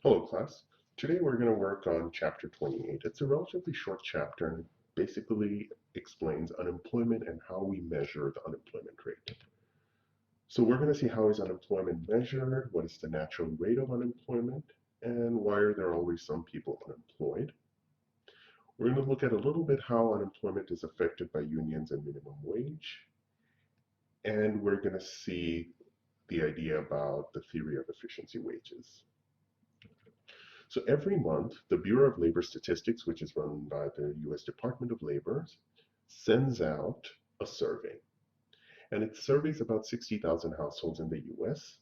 Hello class. Today we're going to work on chapter 28. It's a relatively short chapter and basically explains unemployment and how we measure the unemployment rate. So we're going to see how is unemployment measured, what is the natural rate of unemployment, and why are there always some people unemployed. We're going to look at a little bit how unemployment is affected by unions and minimum wage, and we're going to see the idea about the theory of efficiency wages. So every month, the Bureau of Labor Statistics, which is run by the US Department of Labor, sends out a survey. And it surveys about 60,000 households in the US.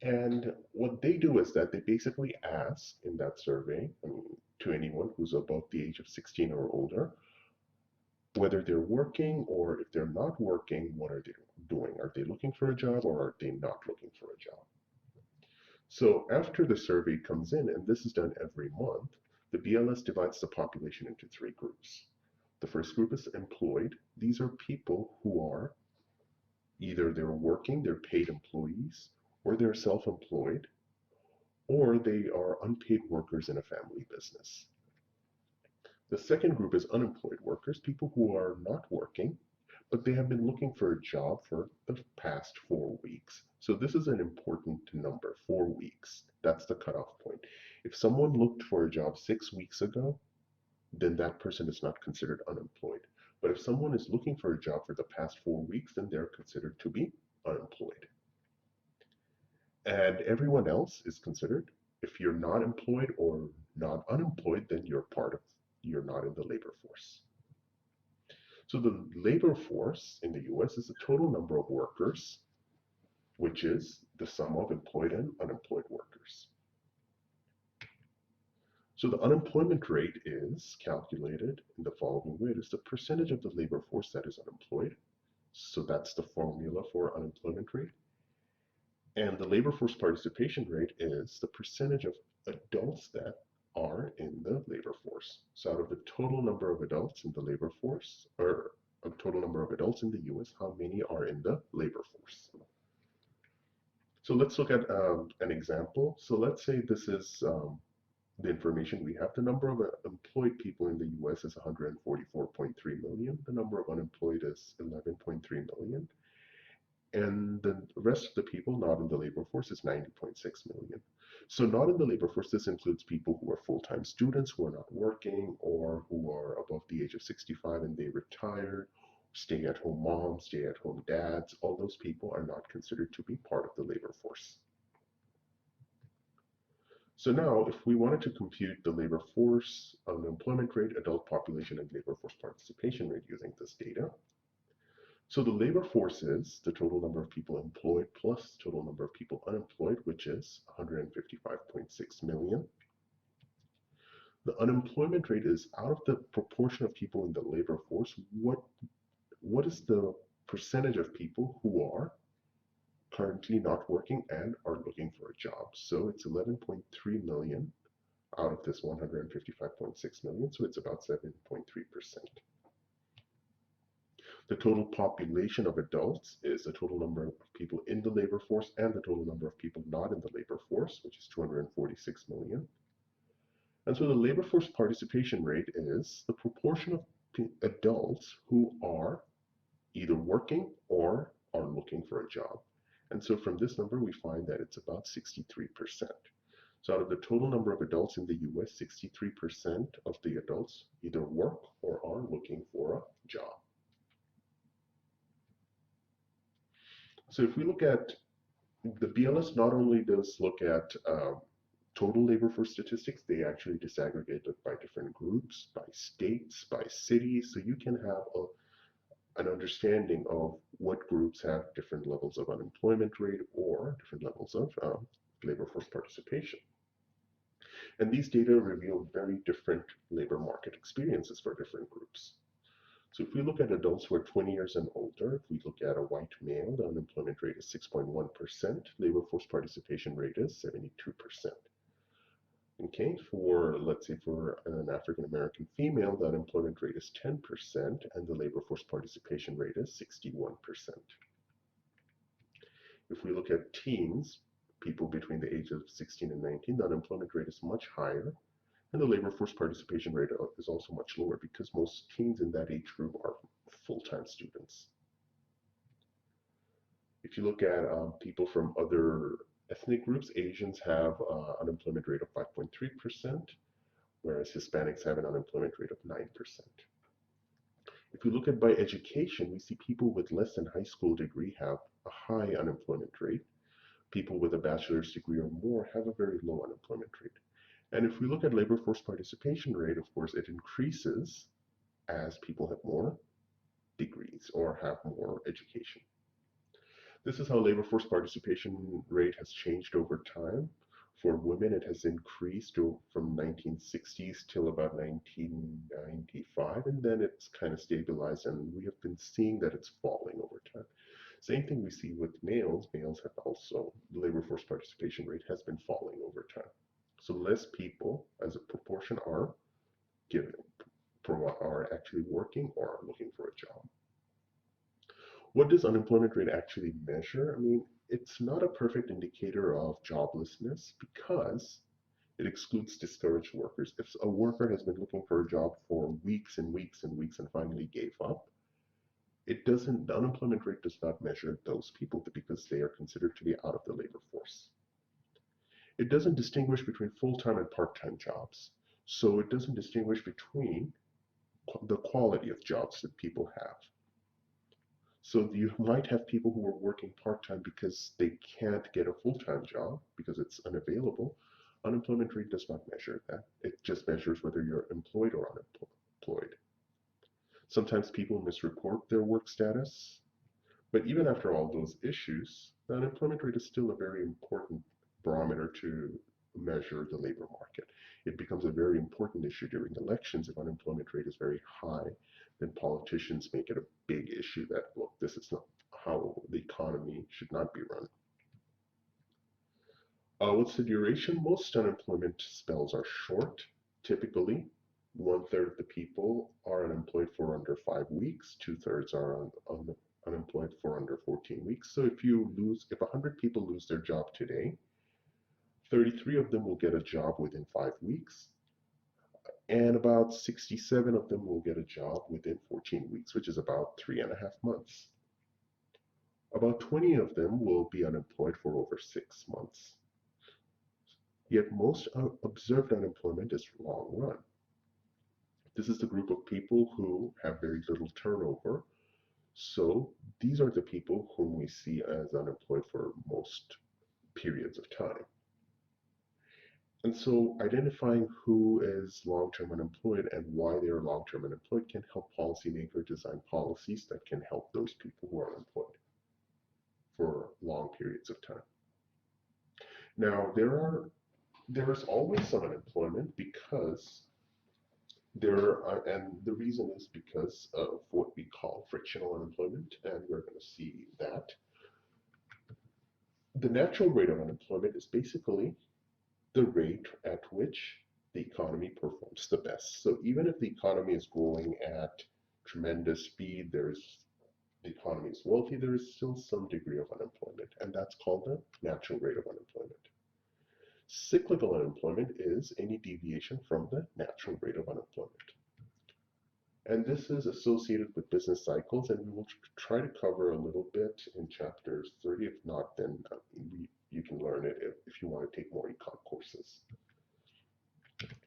And what they do is that they basically ask in that survey, to anyone who's above the age of 16 or older, whether they're working or if they're not working, what are they doing? Are they looking for a job or are they not looking for a job? So after the survey comes in, and this is done every month, the BLS divides the population into three groups. The first group is employed. These are people who are either they're working, they're paid employees, or they're self-employed, or they are unpaid workers in a family business. The second group is unemployed workers, people who are not working, but they have been looking for a job for the past 4 weeks. So this is an important number, 4 weeks. That's the cutoff point. If someone looked for a job 6 weeks ago, then that person is not considered unemployed. But if someone is looking for a job for the past 4 weeks, then they're considered to be unemployed. And everyone else is considered, if you're not employed or not unemployed, then you're not in the labor force. So the labor force in the US is the total number of workers, which is the sum of employed and unemployed workers. So the unemployment rate is calculated in the following way. It is the percentage of the labor force that is unemployed. So that's the formula for unemployment rate. And the labor force participation rate is the percentage of adults that are in the labor force. So out of the total number of adults in the labor force, or a total number of adults in the US, how many are in the labor force? So let's look at an example. So let's say this is the information we have. The number of employed people in the US is 144.3 million. The number of unemployed is 11.3 million. And the rest of the people not in the labor force is 90.6 million. So not in the labor force, this includes people who are full-time students who are not working or who are above the age of 65 and they retired, stay-at-home moms, stay-at-home dads. All those people are not considered to be part of the labor force. So now, if we wanted to compute the labor force, unemployment rate, adult population, and labor force participation rate using this data, so the labor force is the total number of people employed plus total number of people unemployed, which is 155.6 million. The unemployment rate is out of the proportion of people in the labor force, what is the percentage of people who are currently not working and are looking for a job? So it's 11.3 million out of this 155.6 million, so it's about 7.3%. The total population of adults is the total number of people in the labor force and the total number of people not in the labor force, which is 246 million. And so the labor force participation rate is the proportion of adults who are either working or are looking for a job. And so from this number, we find that it's about 63%. So out of the total number of adults in the US, 63% of the adults either work or are looking for a job. So if we look at the BLS, not only does look at total labor force statistics, they actually disaggregate it by different groups, by states, by cities, so you can have an understanding of what groups have different levels of unemployment rate or different levels of labor force participation. And these data reveal very different labor market experiences for different groups. So if we look at adults who are 20 years and older, if we look at a white male, the unemployment rate is 6.1%, labor force participation rate is 72%. Okay, let's say for an African American female, the unemployment rate is 10% and the labor force participation rate is 61%. If we look at teens, people between the ages of 16 and 19, the unemployment rate is much higher, and the labor force participation rate is also much lower because most teens in that age group are full-time students. If you look at people from other ethnic groups, Asians have an unemployment rate of 5.3%, whereas Hispanics have an unemployment rate of 9%. If we look at by education, we see people with less than high school degree have a high unemployment rate. People with a bachelor's degree or more have a very low unemployment rate. And if we look at labor force participation rate, of course, it increases as people have more degrees or have more education. This is how labor force participation rate has changed over time. For women, it has increased from 1960s till about 1995, and then it's kind of stabilized, and we have been seeing that it's falling over time. Same thing we see with males. Males have also, the labor force participation rate has been falling over time. So less people as a proportion are given, are actually working or are looking for a job. What does unemployment rate actually measure? I mean, it's not a perfect indicator of joblessness because it excludes discouraged workers. If a worker has been looking for a job for weeks and weeks and weeks and finally gave up, the unemployment rate does not measure those people because they are considered to be out of the labor force. It doesn't distinguish between full-time and part-time jobs. So it doesn't distinguish between the quality of jobs that people have. So you might have people who are working part-time because they can't get a full-time job because it's unavailable. Unemployment rate does not measure that. It just measures whether you're employed or unemployed. Sometimes people misreport their work status, but even after all those issues, the unemployment rate is still a very important barometer to measure the labor market. It becomes a very important issue during elections. If unemployment rate is very high, then politicians make it a big issue that, look, this is not how the economy should not be run. What's the duration? Most unemployment spells are short. Typically, 1/3 of the people are unemployed for under 5 weeks, 2/3 are unemployed for under 14 weeks. So if 100 people lose their job today, 33 of them will get a job within 5 weeks, and about 67 of them will get a job within 14 weeks, which is about 3.5 months. About 20 of them will be unemployed for over 6 months. Yet most observed unemployment is long run. This is the group of people who have very little turnover. So these are the people whom we see as unemployed for most periods of time. And so identifying who is long-term unemployed and why they are long-term unemployed can help policymakers design policies that can help those people who are unemployed for long periods of time. Now, there is always some unemployment because and the reason is because of what we call frictional unemployment, and we're going to see that. The natural rate of unemployment is basically the rate at which the economy performs the best. So even if the economy is growing at tremendous speed, the economy is wealthy, there is still some degree of unemployment, and that's called the natural rate of unemployment. Cyclical unemployment is any deviation from the natural rate of unemployment. And this is associated with business cycles, and we will try to cover a little bit in chapters 30. If not, then you can learn it if you want to take more econ courses.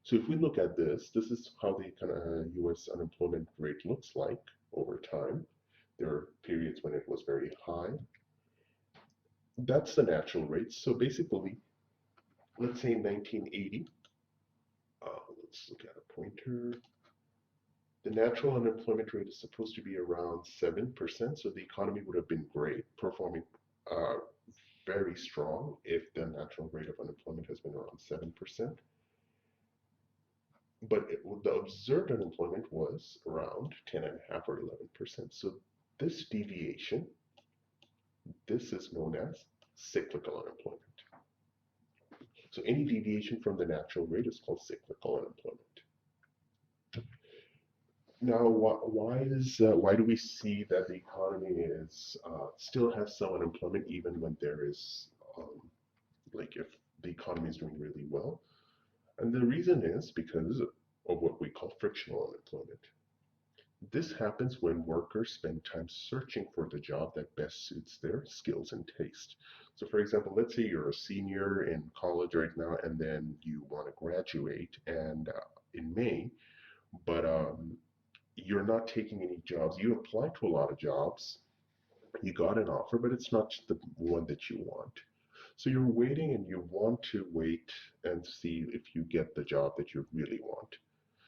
So if we look at this is how the kind of US unemployment rate looks like over time. There are periods when it was very high. That's the natural rate. So basically, let's say in 1980, let's look at a pointer. The natural unemployment rate is supposed to be around 7%, so the economy would have been great, performing very strong if the natural rate of unemployment has been around 7%. But the observed unemployment was around 10.5 or 11%. So this deviation, this is known as cyclical unemployment. So any deviation from the natural rate is called cyclical unemployment. Now, why do we see that the economy is still has some unemployment even when there is like if the economy is doing really well. And the reason is because of what we call frictional unemployment. This happens when workers spend time searching for the job that best suits their skills and taste. So, for example, let's say you're a senior in college right now, and then you want to graduate and in May, but you're not taking any jobs. You applied to a lot of jobs, you got an offer, but it's not the one that you want. So you're waiting and you want to wait and see if you get the job that you really want.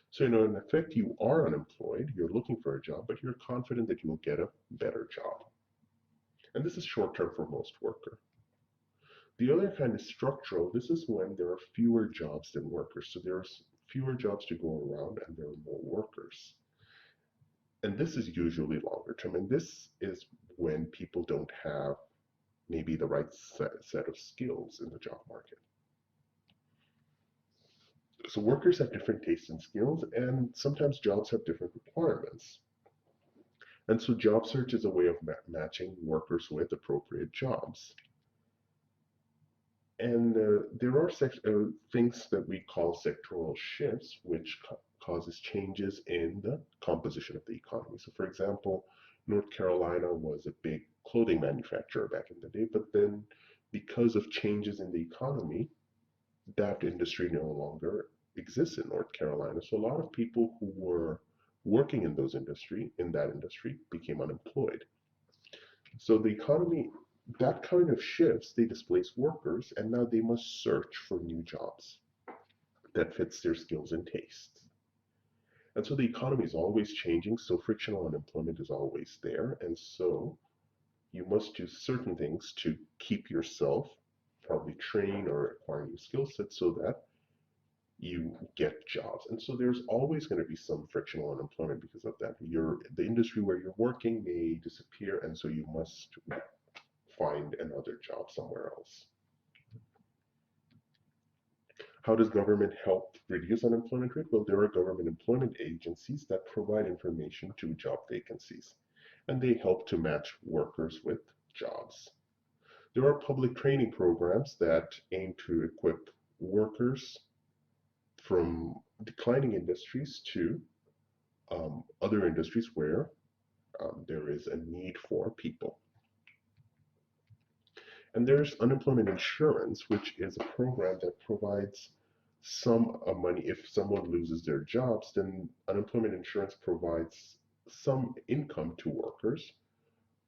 So, in effect, you are unemployed, you're looking for a job, but you're confident that you will get a better job. And this is short term for most workers. The other kind is structural. This is when there are fewer jobs than workers. So there's fewer jobs to go around and there are more workers. And this is usually longer term. And this is when people don't have maybe the right set of skills in the job market. So workers have different tastes and skills, and sometimes jobs have different requirements. And so job search is a way of matching workers with appropriate jobs. And there are things that we call sectoral shifts, which causes changes in the composition of the economy. So, for example, North Carolina was a big clothing manufacturer back in the day, but then because of changes in the economy, that industry no longer exists in North Carolina. So a lot of people who were working in that industry became unemployed. So the economy, that kind of shifts, they displace workers, and now they must search for new jobs that fits their skills and tastes. And so the economy is always changing, so frictional unemployment is always there. And so you must do certain things to keep yourself, probably train or acquire new skill sets so that you get jobs. And so there's always going to be some frictional unemployment because of that. The industry where you're working may disappear, and so you must find another job somewhere else. How does government help reduce unemployment rate? Well, there are government employment agencies that provide information to job vacancies, and they help to match workers with jobs. There are public training programs that aim to equip workers from declining industries to other industries where there is a need for people. And there's unemployment insurance, which is a program that provides some money. If someone loses their jobs, then unemployment insurance provides some income to workers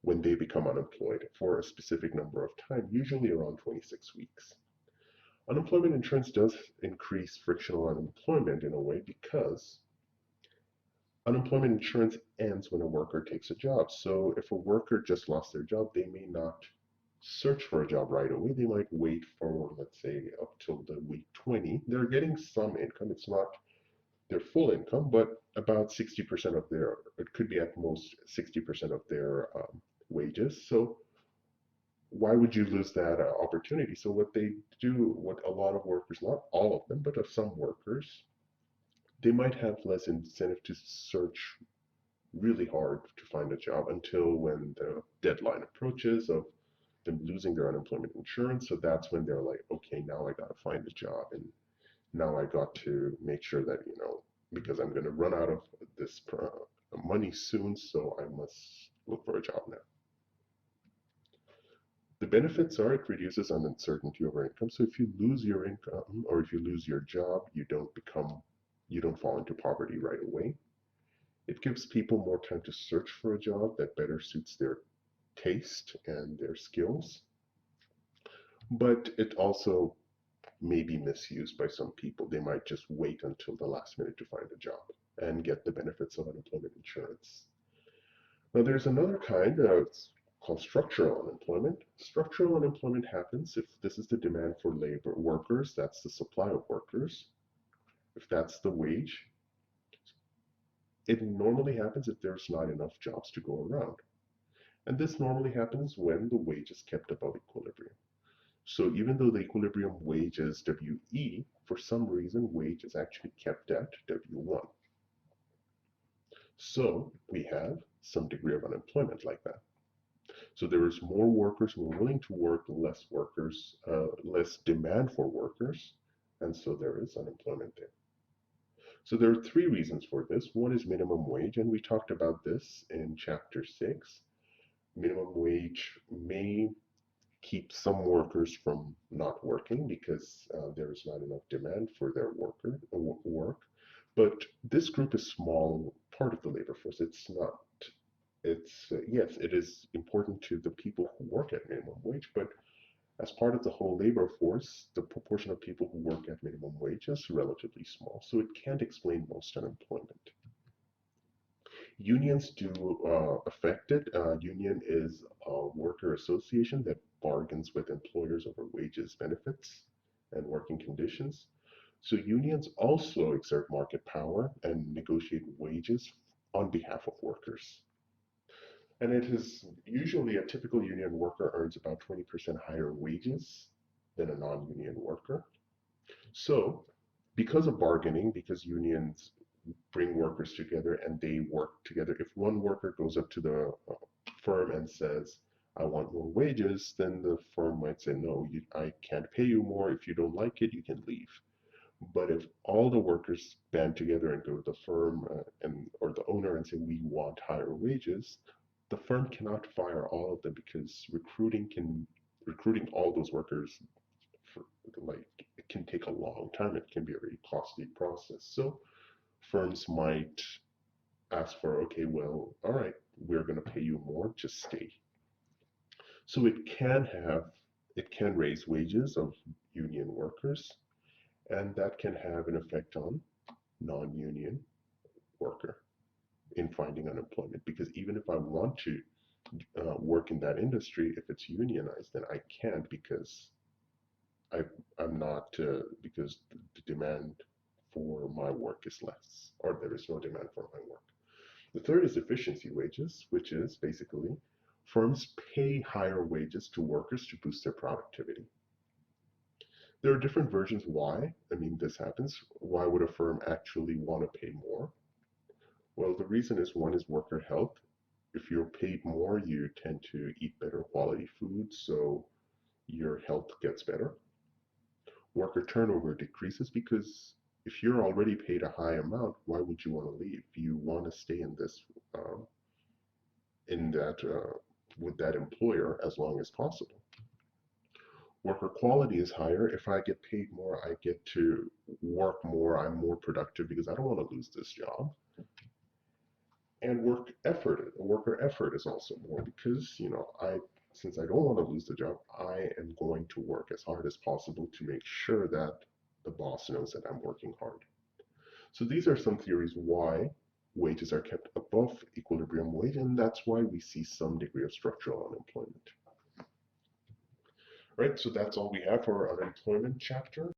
when they become unemployed for a specific number of time, usually around 26 weeks. Unemployment insurance does increase frictional unemployment in a way because unemployment insurance ends when a worker takes a job. So if a worker just lost their job, they may not search for a job right away. They might wait for, let's say, up till the week 20. They're getting some income. It's not their full income, but about 60% of their, it could be at most 60% of their wages. So why would you lose that opportunity? So what they do, what a lot of workers, not all of them, but of some workers, they might have less incentive to search really hard to find a job until when the deadline approaches of them losing their unemployment insurance. So that's when they're like, okay, now I got to find a job, and now I got to make sure that, because I'm going to run out of this money soon, so I must look for a job now. The benefits are it reduces uncertainty over income. So if you lose your income or if you lose your job, you don't fall into poverty right away. It gives people more time to search for a job that better suits their taste and their skills. But it also may be misused by some people. They might just wait until the last minute to find a job and get the benefits of unemployment insurance. Now, there's another kind, it's called structural unemployment. Structural unemployment happens if this is the demand for labor workers, that's the supply of workers. If that's the wage, it normally happens if there's not enough jobs to go around. And this normally happens when the wage is kept above equilibrium. So even though the equilibrium wage is WE, for some reason wage is actually kept at W1. So we have some degree of unemployment like that. So there is more workers who are willing to work, less demand for workers, and so there is unemployment there. So there are three reasons for this. One is minimum wage, and we talked about this in chapter 6. Minimum wage may keep some workers from not working because there is not enough demand for their work. But this group is small part of the labor force. It's not. It's yes, it is important to the people who work at minimum wage, but as part of the whole labor force, the proportion of people who work at minimum wage is relatively small, so it can't explain most unemployment. Unions do affect it. Union is a worker association that bargains with employers over wages, benefits, and working conditions. So unions also exert market power and negotiate wages on behalf of workers. And it is usually a typical union worker earns about 20% higher wages than a non-union worker. So because of bargaining, because unions bring workers together and they work together. If one worker goes up to the firm and says, I want more wages, then the firm might say, no, I can't pay you more. If you don't like it, you can leave. But if all the workers band together and go to the firm or the owner and say, we want higher wages, the firm cannot fire all of them because recruiting all those workers for, like it can take a long time. It can be a very costly process. So firms might ask for, okay, well, all right, we're going to pay you more, just stay. So it can raise wages of union workers, and that can have an effect on non-union worker in finding unemployment. Because even if I want to work in that industry, if it's unionized, then I can't because I, I'm not, because the demand for my work is less, or there is no demand for my work. The third is efficiency wages, which is basically firms pay higher wages to workers to boost their productivity. There are different versions why, this happens. Why would a firm actually want to pay more? Well, the reason is one is worker health. If you're paid more, you tend to eat better quality food, so your health gets better. Worker turnover decreases because if you're already paid a high amount, why would you want to leave? You want to stay um, in that with that employer as long as possible. Worker quality is higher. If I get paid more, I get to work more. I'm more productive because I don't want to lose this job. And worker effort is also more because I since I don't want to lose the job, I am going to work as hard as possible to make sure that the boss knows that I'm working hard. So these are some theories why wages are kept above equilibrium wage, and that's why we see some degree of structural unemployment. Right, so that's all we have for our unemployment chapter.